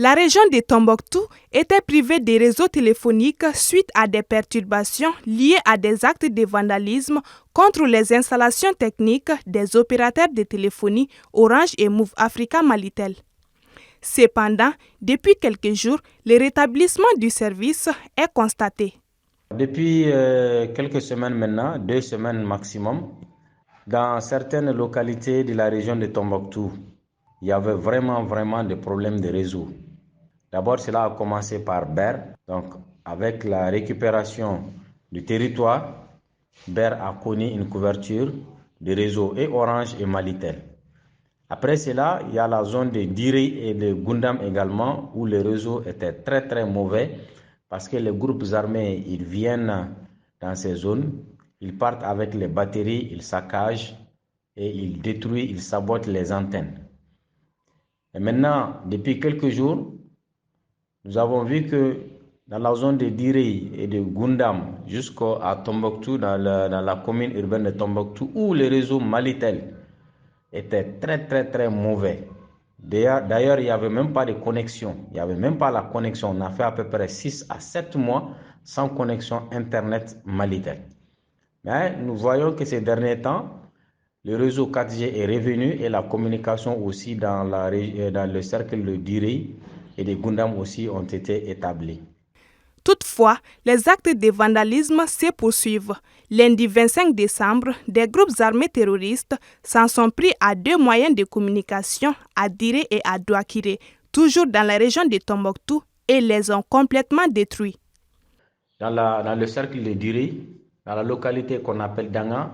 La région de Tombouctou était privée des réseaux téléphoniques suite à des perturbations liées à des actes de vandalisme contre les installations techniques des opérateurs de téléphonie Orange et Move Africa Malitel. Cependant, depuis quelques jours, le rétablissement du service est constaté. Depuis quelques semaines maintenant, 2 semaines maximum, dans certaines localités de la région de Tombouctou, il y avait vraiment des problèmes de réseau. D'abord, cela a commencé par Ber. Donc, avec la récupération du territoire, Ber a connu une couverture de réseau et Orange et Malitel. Après cela, il y a la zone de Diri et de Gundam également, où le réseau était très mauvais parce que les groupes armés, ils viennent dans ces zones, ils partent avec les batteries, ils saccagent et ils détruisent, ils sabotent les antennes. Et maintenant, depuis quelques jours, nous avons vu que dans la zone de Diri et de Gundam jusqu'à Tombouctou, dans la commune urbaine de Tombouctou, où le réseau Malitel était très mauvais. D'ailleurs, il n'y avait même pas de connexion. Il n'y avait même pas la connexion. On a fait à peu près 6 à 7 mois sans connexion Internet Malitel. Mais nous voyons que ces derniers temps, le réseau 4G est revenu et la communication aussi dans le cercle de Diri et de Gundam aussi ont été établis. Toutefois, les actes de vandalisme se poursuivent. Lundi 25 décembre, des groupes armés terroristes s'en sont pris à 2 moyens de communication, à Diri et à Douakiré, toujours dans la région de Tombouctou, et les ont complètement détruits. Dans le cercle de Diri, dans la localité qu'on appelle Danga,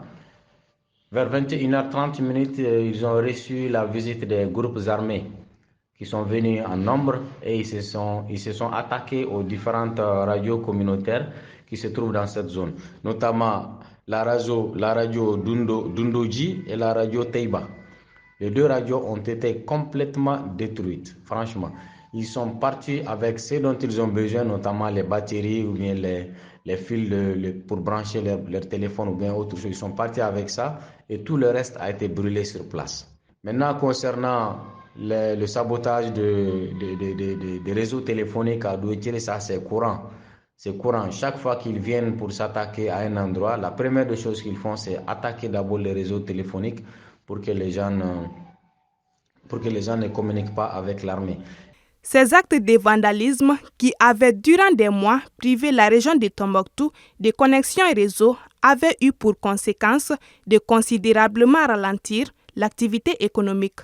vers 21h30, ils ont reçu la visite des groupes armés qui sont venus en nombre et ils se sont attaqués aux différentes radios communautaires qui se trouvent dans cette zone, notamment la radio Dundoji et la radio Teiba. Les 2 radios ont été complètement détruites, franchement. Ils sont partis avec ce dont ils ont besoin, notamment les batteries ou bien les fils pour brancher leur téléphone ou bien autre chose. Ils sont partis avec ça et tout le reste a été brûlé sur place. Maintenant, concernant le sabotage des réseaux téléphoniques à Douakiré, ça c'est courant. C'est courant. Chaque fois qu'ils viennent pour s'attaquer à un endroit, la première des choses qu'ils font, c'est attaquer d'abord les réseaux téléphoniques pour que les gens ne communiquent pas avec l'armée. Ces actes de vandalisme qui avaient durant des mois privé la région de Tombouctou de connexions réseau avaient eu pour conséquence de considérablement ralentir l'activité économique.